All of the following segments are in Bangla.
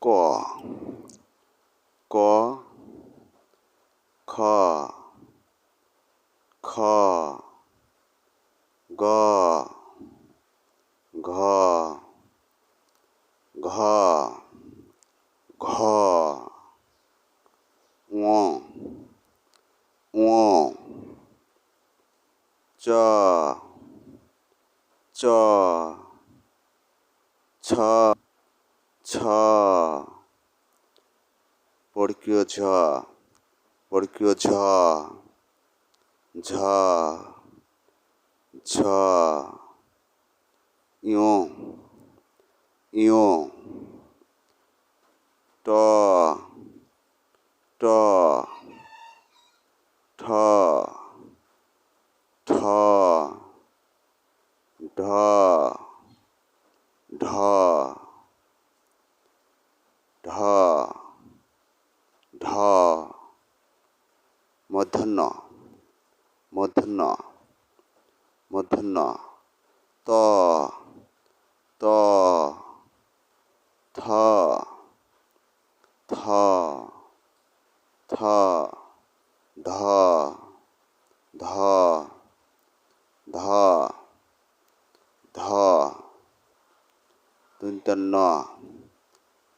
ক ক খ খ গ ঘ ঘ ঘ ঙ ঙ চ চ ছ ছ বর্গীয় ঝ বর্গীয় ঝ ঝ ঝ ইয় ইয় ট ট ঠ ঠ ঢ ঢ ঢ ঢ মূর্ধন্য মূর্ধন্য মূর্ধন্য ত ত থ থ থ ধ ধ ধ ধ দন্তান্ন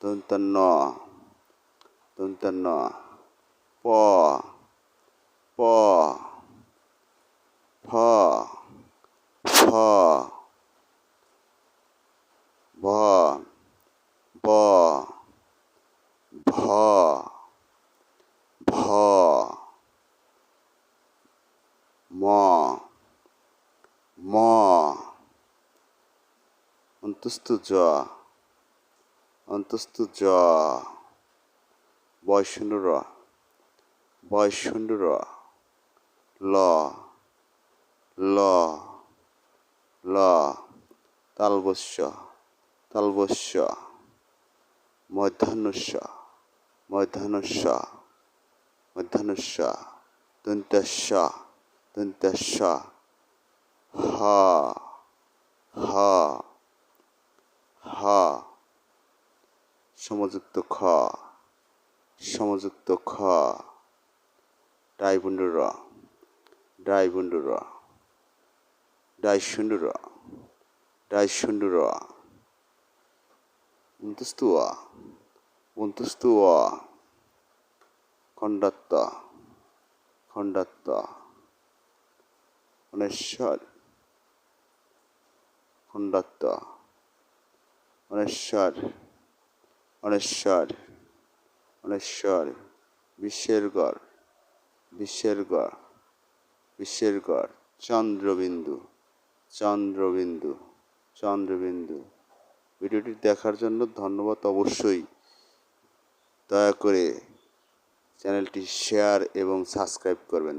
দন্তান্ন দন্তান্ন প প ফ ফ ভ ব ভ ভ ম ম অন্তস্থ জ অন্তস্থ জ বয়শূন্য র বয়শূন্য র ল ল ল তালবস্য তালবস্য মধ্যাহ্নস্য মধ্যাহ্নস্য মধ্যাহ্নস্য দন্তাস্য দন্তাস্য হ হ হ সমযুক্ত খ সমযুক্ত খ ডাইবুন্ড র ডাইবুন্ড র ডাইশূন্য র ডাইশূন্য র অন্তস্থ অ অন্তস্থ অ খণ্ডাত্ম খণ্ডাত্ম অনেশ্বর খণ্ডাত্ম অনেশ্বর অনেশ্বর অনেশ্বর বিশ্বের গড় বিশ্বের গড় বিশ্বের গড় চন্দ্রবিন্দু চন্দ্রবিন্দু চন্দ্রবিন্দু ভিডিওটি দেখার জন্য ধন্যবাদ। অবশ্যই দয়া করে চ্যানেলটি শেয়ার এবং সাবস্ক্রাইব করবেন।